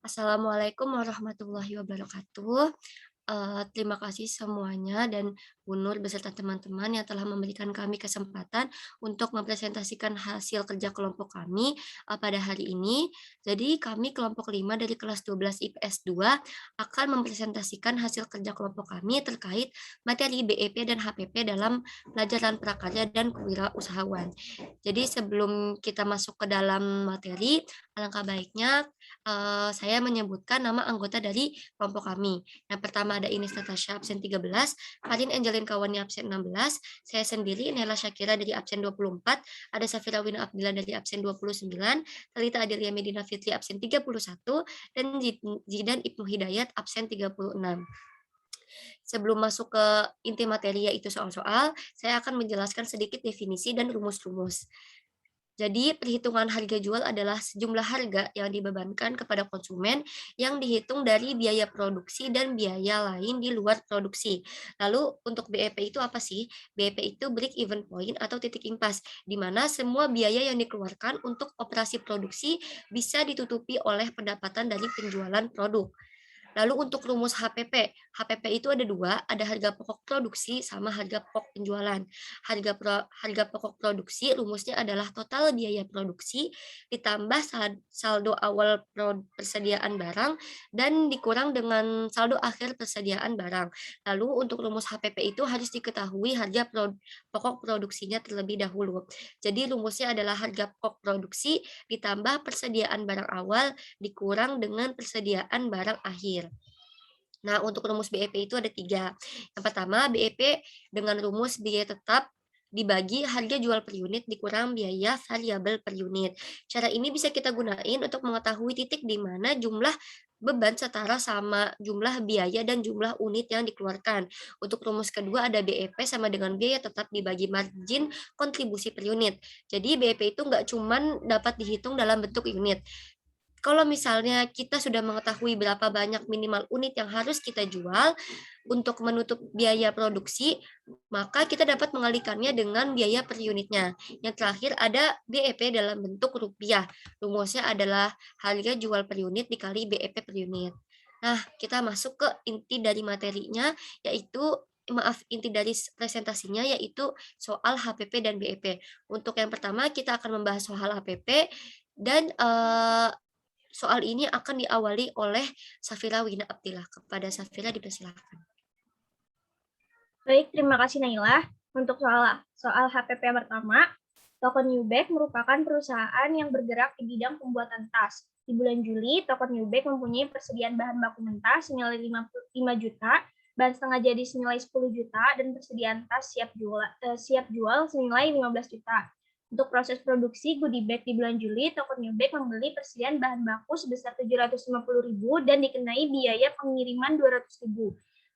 Assalamualaikum warahmatullahi wabarakatuh. Terima kasih semuanya dan Bu Nur beserta teman-teman yang telah memberikan kami kesempatan untuk mempresentasikan hasil kerja kelompok kami, pada hari ini. Jadi kami kelompok 5 dari kelas 12 IPS 2 akan mempresentasikan hasil kerja kelompok kami terkait materi BEP dan HPP dalam pelajaran prakarya dan kewirausahaan. Jadi sebelum kita masuk ke dalam materi, alangkah baiknya, saya menyebutkan nama anggota dari kelompok kami. Yang pertama ada Ines Natasha absen 13, Karin Angelin Kawani absen 16, saya sendiri Nela Syakira dari absen 24, ada Safira Wina Abdillah dari absen 29, Talita Adelia Medina Fitri absen 31, dan Zidan Ibnu Hidayat absen 36. Sebelum masuk ke inti materi yaitu soal-soal, saya akan menjelaskan sedikit definisi dan rumus-rumus. Jadi, perhitungan harga jual adalah sejumlah harga yang dibebankan kepada konsumen yang dihitung dari biaya produksi dan biaya lain di luar produksi. Lalu, untuk BEP itu apa sih? BEP itu break even point atau titik impas, di mana semua biaya yang dikeluarkan untuk operasi produksi bisa ditutupi oleh pendapatan dari penjualan produk. Lalu untuk rumus HPP, HPP itu ada dua, ada harga pokok produksi sama harga pokok penjualan. Harga pokok produksi rumusnya adalah total biaya produksi ditambah saldo awal persediaan barang dan dikurang dengan saldo akhir persediaan barang. Lalu untuk rumus HPP itu harus diketahui harga pokok produksinya terlebih dahulu. Jadi rumusnya adalah harga pokok produksi ditambah persediaan barang awal dikurang dengan persediaan barang akhir. Nah, untuk rumus BEP itu ada tiga. Yang pertama, BEP dengan rumus biaya tetap dibagi harga jual per unit dikurang biaya variabel per unit. Cara ini bisa kita gunain untuk mengetahui titik di mana jumlah beban setara sama jumlah biaya dan jumlah unit yang dikeluarkan. Untuk rumus kedua ada BEP sama dengan biaya tetap dibagi margin kontribusi per unit. Jadi BEP itu nggak cuman dapat dihitung dalam bentuk unit, kalau misalnya kita sudah mengetahui berapa banyak minimal unit yang harus kita jual untuk menutup biaya produksi, maka kita dapat mengalihkannya dengan biaya per unitnya. Yang terakhir ada BEP dalam bentuk rupiah. Rumusnya adalah harga jual per unit dikali BEP per unit. Nah, kita masuk ke inti dari materinya, yaitu inti dari presentasinya yaitu soal HPP dan BEP. Untuk yang pertama kita akan membahas soal HPP dan soal ini akan diawali oleh Safira Wina Abdillah. Kepada Safira dipersilakan. Baik, terima kasih Naila. Untuk soal HPP yang pertama, toko Newback merupakan perusahaan yang bergerak di bidang pembuatan tas. Di bulan Juli, toko Newback mempunyai persediaan bahan baku mentah senilai 5 juta, bahan setengah jadi senilai 10 juta, dan persediaan tas siap jual senilai 15 juta. Untuk proses produksi goodie bag di bulan Juli, toko Newback membeli persediaan bahan baku sebesar 750.000 dan dikenai biaya pengiriman 200.000.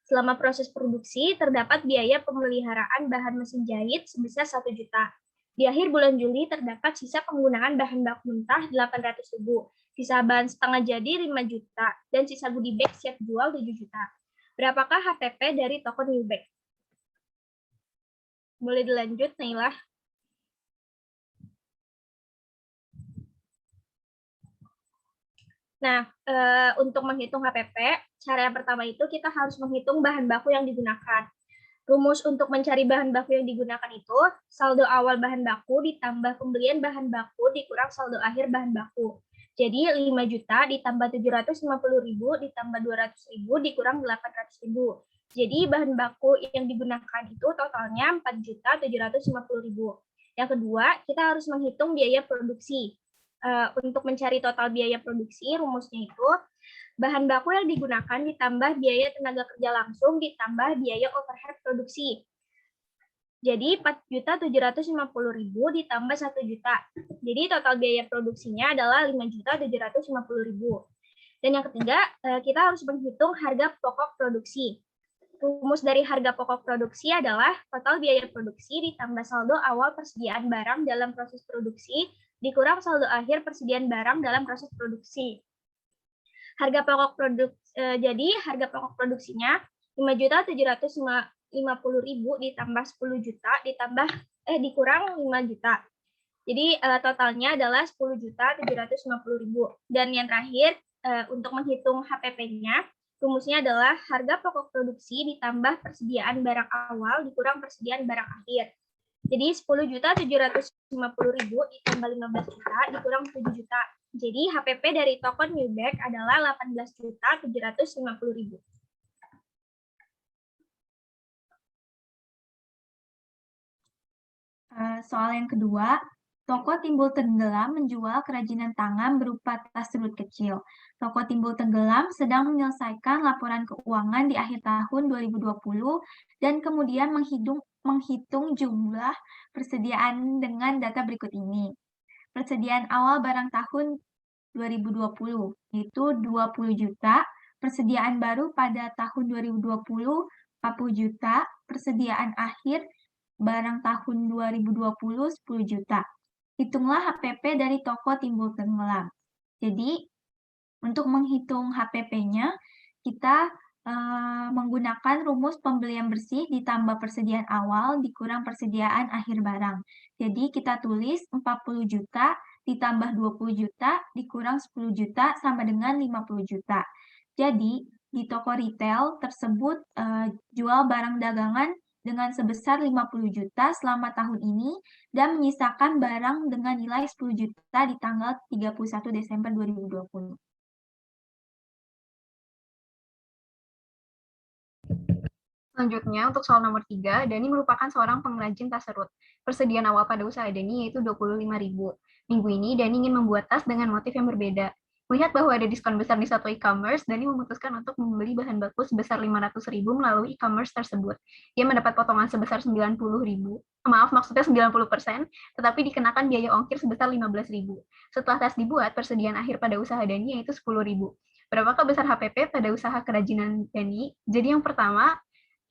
Selama proses produksi, terdapat biaya pemeliharaan bahan mesin jahit sebesar 1 juta. Di akhir bulan Juli, terdapat sisa penggunaan bahan baku mentah 800.000, sisa bahan setengah jadi 5 juta, dan sisa goodie bag siap jual 7 juta. Berapakah HPP dari toko Newback? Boleh dilanjut, Naila. Nah, untuk menghitung HPP, cara yang pertama itu kita harus menghitung bahan baku yang digunakan. Rumus untuk mencari bahan baku yang digunakan itu, saldo awal bahan baku ditambah pembelian bahan baku dikurang saldo akhir bahan baku. Jadi 5 juta ditambah 750.000 ditambah 200.000 dikurang 800.000. Jadi bahan baku yang digunakan itu totalnya 4.750.000. Yang kedua, kita harus menghitung biaya produksi. Untuk mencari total biaya produksi, rumusnya itu bahan baku yang digunakan ditambah biaya tenaga kerja langsung ditambah biaya overhead produksi. Jadi 4.750.000 ditambah 1 juta. Jadi total biaya produksinya adalah 5.750.000. Dan yang ketiga, kita harus menghitung harga pokok produksi. Rumus dari harga pokok produksi adalah total biaya produksi ditambah saldo awal persediaan barang dalam proses produksi dikurang saldo akhir persediaan barang dalam proses produksi. Harga pokok jadi harga pokok produksinya 5.750.000 ditambah 10 juta dikurang 5 juta. Jadi totalnya adalah 10.750.000. Dan yang terakhir untuk menghitung HPP-nya, rumusnya adalah harga pokok produksi ditambah persediaan barang awal dikurang persediaan barang akhir. Jadi 10.750.000 ditambah 15 juta dikurang 7 juta. Jadi HPP dari toko Newback adalah 18.750.000. Soal yang kedua, toko Timbul Tenggelam menjual kerajinan tangan berupa tas serut kecil. Toko Timbul Tenggelam sedang menyelesaikan laporan keuangan di akhir tahun 2020 dan kemudian menghitung jumlah persediaan dengan data berikut ini. Persediaan awal barang tahun 2020 yaitu 20 juta, persediaan baru pada tahun 2020 40 juta, persediaan akhir barang tahun 2020 10 juta. Hitunglah HPP dari toko Timbul Tenggelam. Jadi, untuk menghitung HPP-nya, kita menggunakan rumus pembelian bersih ditambah persediaan awal dikurang persediaan akhir barang. Jadi, kita tulis 40 juta ditambah 20 juta dikurang 10 juta sama dengan 50 juta. Jadi, di toko retail tersebut jual barang dagangan dengan sebesar 50 juta selama tahun ini dan menyisakan barang dengan nilai 10 juta di tanggal 31 Desember 2020. Selanjutnya, untuk soal nomor 3, Dani merupakan seorang pengrajin tas serut. Persediaan awal pada usaha Dani yaitu 25.000. Minggu ini, Dani ingin membuat tas dengan motif yang berbeda. Melihat bahwa ada diskon besar di satu e-commerce, Dani memutuskan untuk membeli bahan baku sebesar 500.000 melalui e-commerce tersebut. Dia mendapat potongan sebesar 90.000. Maksudnya 90%, tetapi dikenakan biaya ongkir sebesar 15.000. Setelah tas dibuat, persediaan akhir pada usaha Dani yaitu 10.000. Berapakah besar HPP pada usaha kerajinan Dani? Jadi yang pertama,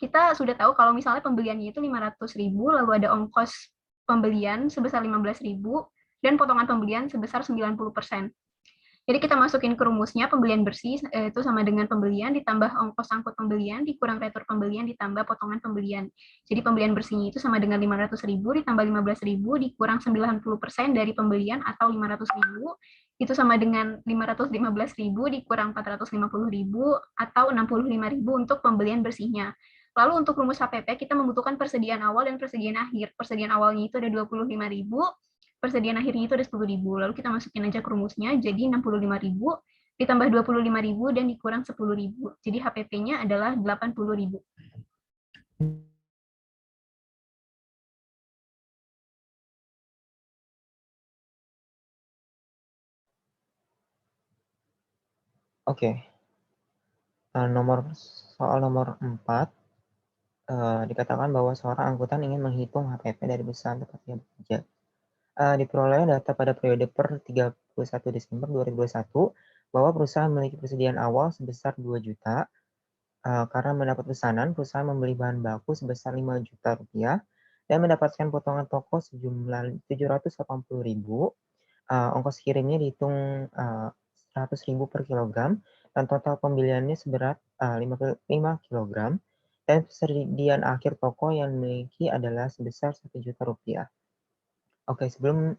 kita sudah tahu kalau misalnya pembeliannya itu 500.000, lalu ada ongkos pembelian sebesar 15.000, dan potongan pembelian sebesar 90%. Jadi kita masukin ke rumusnya, pembelian bersih itu sama dengan pembelian ditambah ongkos angkut pembelian dikurang retur pembelian ditambah potongan pembelian. Jadi pembelian bersihnya itu sama dengan 500.000 ditambah 15.000 dikurang 90% dari pembelian atau 500.000, itu sama dengan 515.000 dikurang 450.000 atau 65.000 untuk pembelian bersihnya. Lalu untuk rumus HPP, kita membutuhkan persediaan awal dan persediaan akhir. Persediaan awalnya itu ada 25.000, persediaan akhirnya itu ada 10.000. Lalu kita masukin aja ke rumusnya, jadi 65.000 ditambah 25.000 dan dikurang 10.000. Jadi HPP-nya adalah 80.000. Oke. Soal nomor 4, dikatakan bahwa seorang angkutan ingin menghitung HPP dari perusahaan tempat ia bekerja. Diperoleh data pada periode per 31 Desember 2021 bahwa perusahaan memiliki persediaan awal sebesar 2 juta. Karena mendapat pesanan, perusahaan membeli bahan baku sebesar 5 juta rupiah dan mendapatkan potongan toko sejumlah 780.000. Ongkos kirimnya dihitung 100.000 per kilogram dan total pembeliannya seberat 5 kilogram dan persediaan akhir toko yang dimiliki adalah sebesar 1 juta rupiah. Oke, sebelum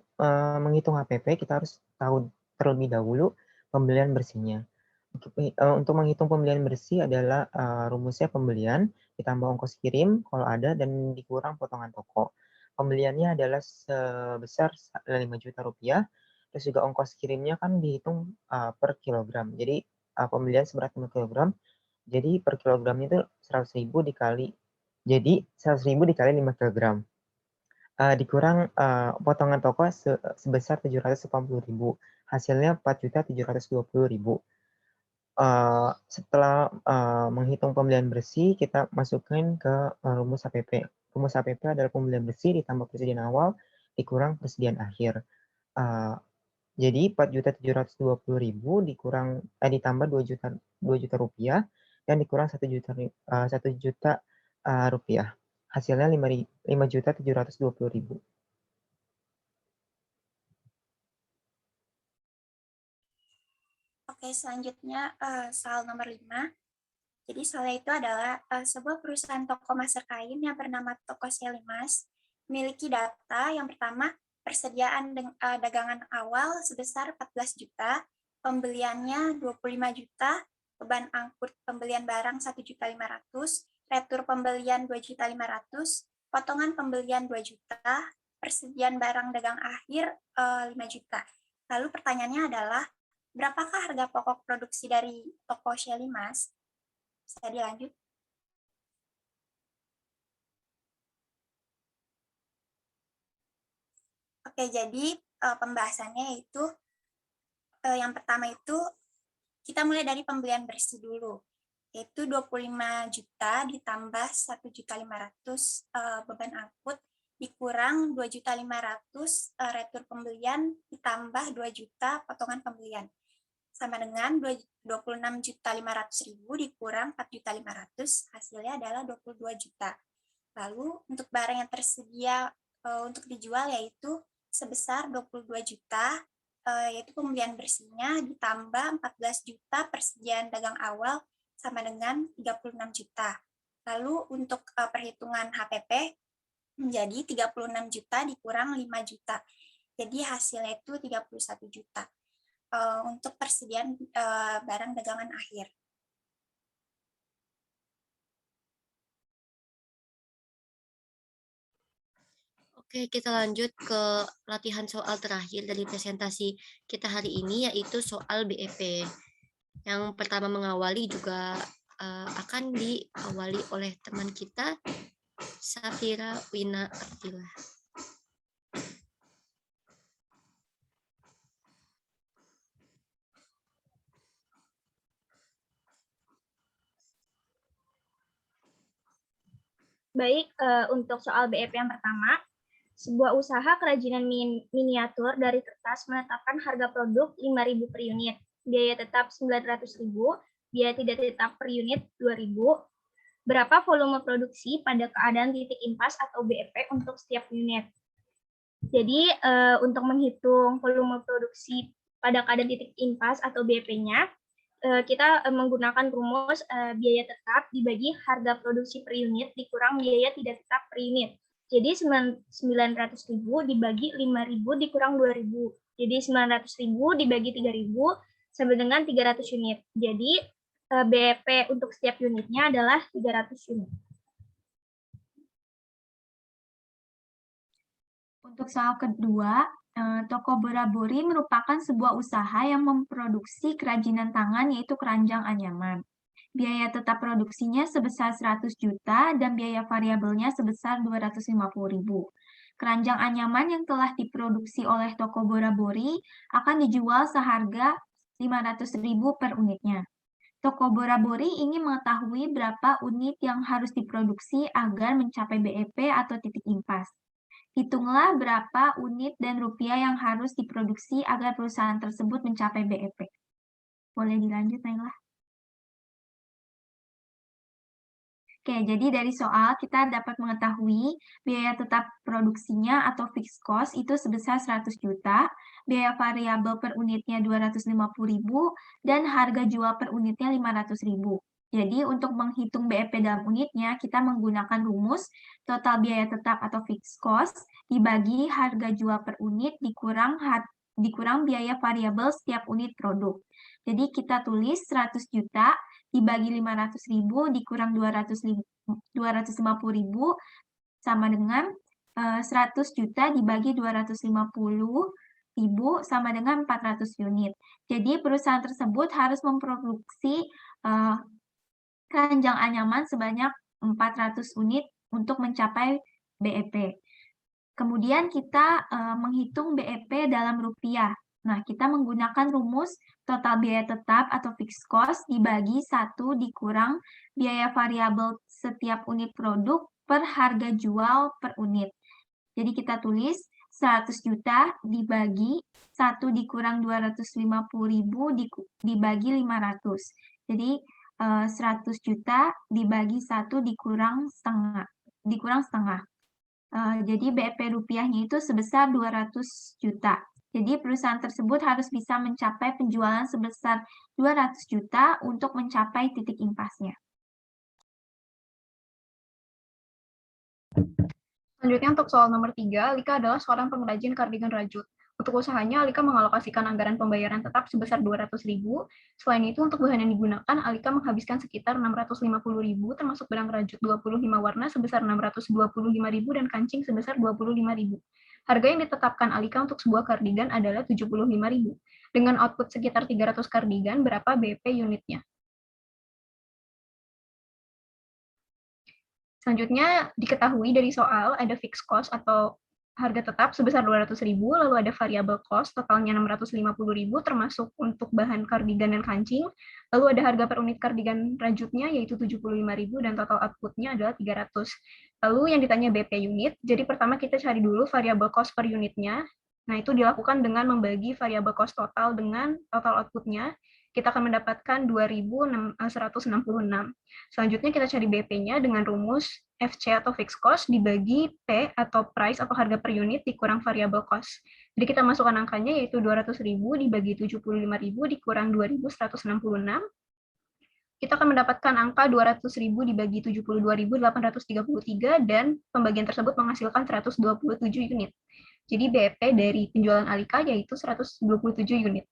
menghitung HPP, kita harus tahu terlebih dahulu pembelian bersihnya. Untuk menghitung pembelian bersih adalah rumusnya pembelian ditambah ongkos kirim kalau ada dan dikurang potongan toko. Pembeliannya adalah sebesar 5 juta rupiah, terus juga ongkos kirimnya kan dihitung per kilogram. Jadi pembelian seberat 5 kilogram, jadi per kilogramnya itu 100.000 dikali 5 kilogram. Dikurang potongan toko sebesar 780.000, hasilnya 4.720.000. Setelah menghitung pembelian bersih, kita masukkan ke rumus HPP. Rumus HPP adalah pembelian bersih ditambah persediaan awal dikurang persediaan akhir. Jadi 4.720.000 ditambah 2 juta rupiah dan dikurang 1 juta rupiah. Hasilnya 5.720.000. Oke, selanjutnya soal nomor 5. Jadi soalnya itu adalah sebuah perusahaan toko masker kain yang bernama Toko Selimas memiliki data yang pertama persediaan dagangan awal sebesar 14 juta, pembeliannya 25 juta, beban angkut pembelian barang 1.500.000, retur pembelian 2.500.000, potongan pembelian 2 juta, persediaan barang dagang akhir 5 juta. Lalu pertanyaannya adalah, berapakah harga pokok produksi dari toko Shelly Mas? Bisa dilanjut? Oke, jadi pembahasannya itu yang pertama itu kita mulai dari pembelian bersih dulu, yaitu 25 juta ditambah 1.500.000 beban angkut dikurang 2.500.000 retur pembelian ditambah 2 juta potongan pembelian sama dengan 26.500.000 dikurang 4.500.000 hasilnya adalah 22 juta. Lalu untuk barang yang tersedia untuk dijual yaitu sebesar 22 juta, yaitu pembelian bersihnya ditambah 14 juta persediaan dagang awal sama dengan 36 juta. Lalu untuk perhitungan HPP menjadi 36 juta dikurang 5 juta. Jadi hasilnya itu 31 juta untuk persediaan barang dagangan akhir. Oke, kita lanjut ke latihan soal terakhir dari presentasi kita hari ini, yaitu soal BEP. Yang pertama mengawali juga akan diawali oleh teman kita, Safira Wina Abdillah. Baik, untuk soal BEP yang pertama, sebuah usaha kerajinan miniatur dari kertas menetapkan harga produk 5.000 per unit, biaya tetap 900.000, biaya tidak tetap per unit 2.000. Berapa volume produksi pada keadaan titik impas atau BEP untuk setiap unit? Jadi, untuk menghitung volume produksi pada keadaan titik impas atau BEP-nya, kita menggunakan rumus biaya tetap dibagi harga produksi per unit dikurang biaya tidak tetap per unit. Jadi 900.000 dibagi 5.000 dikurang 2.000. Jadi 900.000 dibagi 3.000 sama dengan 300 unit. Jadi BEP untuk setiap unitnya adalah 300 unit. Untuk soal kedua, toko Borabori merupakan sebuah usaha yang memproduksi kerajinan tangan yaitu keranjang anyaman. Biaya tetap produksinya sebesar 100 juta dan biaya variabelnya sebesar 250.000. Keranjang anyaman yang telah diproduksi oleh toko Borabori akan dijual seharga 500.000 per unitnya. Toko Borabori ingin mengetahui berapa unit yang harus diproduksi agar mencapai BEP atau titik impas. Hitunglah berapa unit dan rupiah yang harus diproduksi agar perusahaan tersebut mencapai BEP. Boleh dilanjut, Naila? Oke, jadi dari soal kita dapat mengetahui biaya tetap produksinya atau fixed cost itu sebesar 100 juta, biaya variabel per unitnya 250.000, dan harga jual per unitnya 500.000. Jadi untuk menghitung BEP dalam unitnya, kita menggunakan rumus total biaya tetap atau fixed cost dibagi harga jual per unit dikurang biaya variabel setiap unit produk. Jadi kita tulis 100 juta dibagi 500.000 dikurang 250.000 sama dengan 100 juta dibagi 250.000 sama dengan 400 unit. Jadi perusahaan tersebut harus memproduksi keranjang anyaman sebanyak 400 unit untuk mencapai BEP. Kemudian kita menghitung BEP dalam rupiah. Nah, kita menggunakan rumus total biaya tetap atau fixed cost dibagi 1 dikurang biaya variabel setiap unit produk per harga jual per unit. Jadi kita tulis 100 juta dibagi 1 dikurang 250.000 dibagi 500. Jadi 100 juta dibagi 1 dikurang setengah. Jadi BEP rupiahnya itu sebesar 200 juta. Jadi perusahaan tersebut harus bisa mencapai penjualan sebesar 200 juta untuk mencapai titik impasnya. Selanjutnya untuk soal nomor 3, Lika adalah seorang pengrajin kardigan rajut. Untuk usahanya, Alika mengalokasikan anggaran pembayaran tetap sebesar 200.000. Selain itu, untuk bahan yang digunakan, Alika menghabiskan sekitar 650.000, termasuk benang rajut 25 warna sebesar 625.000 dan kancing sebesar 25.000. Harga yang ditetapkan Alika untuk sebuah kardigan adalah 75.000. Dengan output sekitar 300 kardigan, berapa BP unitnya? Selanjutnya, diketahui dari soal ada fixed cost atau harga tetap sebesar 200.000, lalu ada variable cost totalnya 650.000 termasuk untuk bahan kardigan dan kancing, lalu ada harga per unit kardigan rajutnya yaitu 75.000 dan total outputnya adalah 300. Lalu yang ditanya BP unit, jadi pertama kita cari dulu variable cost per unitnya. Nah, itu dilakukan dengan membagi variable cost total dengan total outputnya. Kita akan mendapatkan 2.166. Selanjutnya kita cari BP-nya dengan rumus FC atau fixed cost dibagi P atau price atau harga per unit dikurang variable cost. Jadi kita masukkan angkanya yaitu 200.000 dibagi 75.000 dikurang 2.166. Kita akan mendapatkan angka 200.000 dibagi 72.833 dan pembagian tersebut menghasilkan 127 unit. Jadi BP dari penjualan Alika yaitu 127 unit.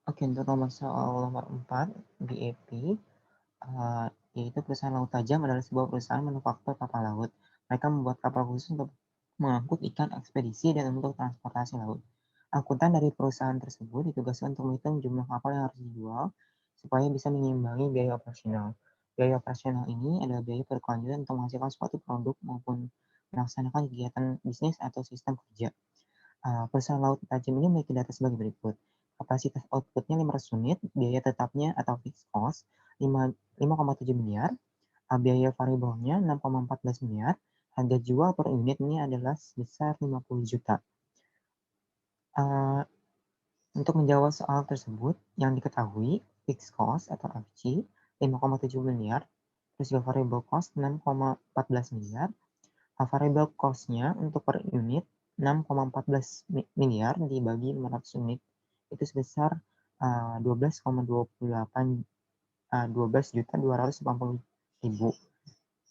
Oke, untuk soal nomor 4, BAP, yaitu perusahaan Laut Tajam adalah sebuah perusahaan manufaktur kapal laut. Mereka membuat kapal khusus untuk mengangkut ikan ekspedisi dan untuk transportasi laut. Akuntan dari perusahaan tersebut ditugaskan untuk menghitung jumlah kapal yang harus dijual supaya bisa mengimbangi biaya operasional. Biaya operasional ini adalah biaya berkelanjutan untuk menghasilkan suatu produk maupun melaksanakan kegiatan bisnis atau sistem kerja. Perusahaan Laut Tajam ini memiliki data sebagai berikut. Kapasitas outputnya 500 unit, biaya tetapnya atau fixed cost 5,7 miliar, biaya variabelnya 6,14 miliar, harga jual per unit ini adalah sebesar 50 juta. Untuk menjawab soal tersebut, yang diketahui fixed cost atau FC 5,7 miliar, terus juga variable cost 6,14 miliar, variable cost-nya untuk per unit 6,14 miliar dibagi 500 unit itu sebesar 12,280.000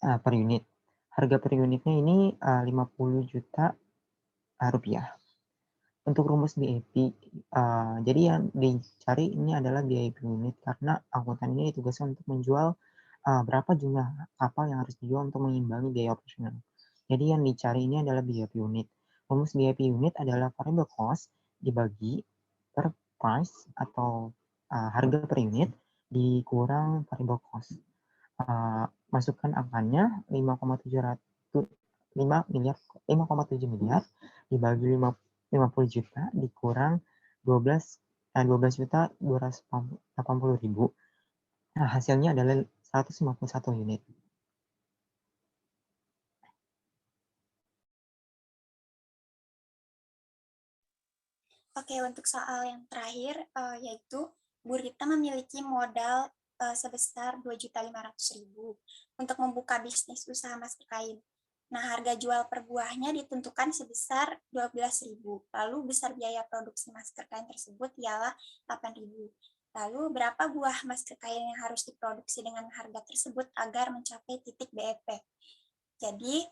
per unit. Harga per unitnya ini 50 juta rupiah. Untuk rumus BAP, jadi yang dicari ini adalah biaya per unit karena akuntan ini ditugaskan untuk menjual berapa jumlah kapal yang harus dijual untuk mengimbangi biaya operasional. Jadi yang dicari ini adalah biaya per unit. Rumus biaya per unit adalah variable cost dibagi per price atau harga per unit dikurang variable cost. Masukkan angkanya 5,7 miliar dibagi 50 juta dikurang 12.280.000. Nah, hasilnya adalah 151 unit. Oke, untuk soal yang terakhir, yaitu Bu Rita memiliki modal sebesar 2.500.000 untuk membuka bisnis usaha masker kain. Nah, harga jual per buahnya ditentukan sebesar 12.000. Lalu besar biaya produksi masker kain tersebut ialah 8.000. Lalu berapa buah masker kain yang harus diproduksi dengan harga tersebut agar mencapai titik BEP? Jadi,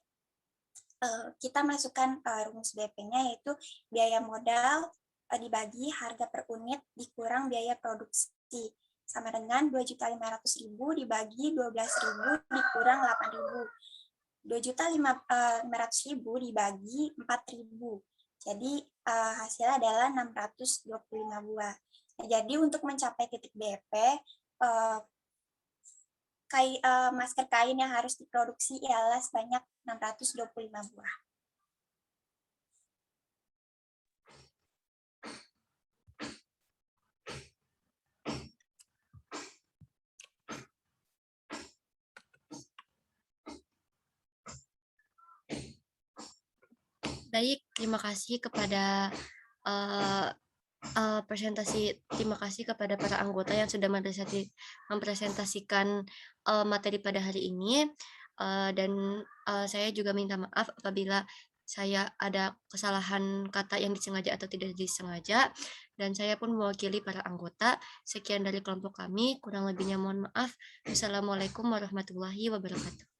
kita masukkan rumus BEP-nya yaitu biaya modal dibagi harga per unit dikurang biaya produksi sama dengan 2.500.000 dibagi 12.000 dikurang 8.000. 2.500.000 dibagi 4.000. Jadi hasilnya adalah 625 buah. Nah, jadi untuk mencapai titik BEP, masker kain yang harus diproduksi ialah sebanyak 625 buah. Baik, terima kasih kepada terima kasih kepada para anggota yang sudah mempresentasikan materi pada hari ini, dan saya juga minta maaf apabila saya ada kesalahan kata yang disengaja atau tidak disengaja, dan saya pun mewakili para anggota. Sekian dari kelompok kami, kurang lebihnya mohon maaf. Wassalamualaikum warahmatullahi wabarakatuh.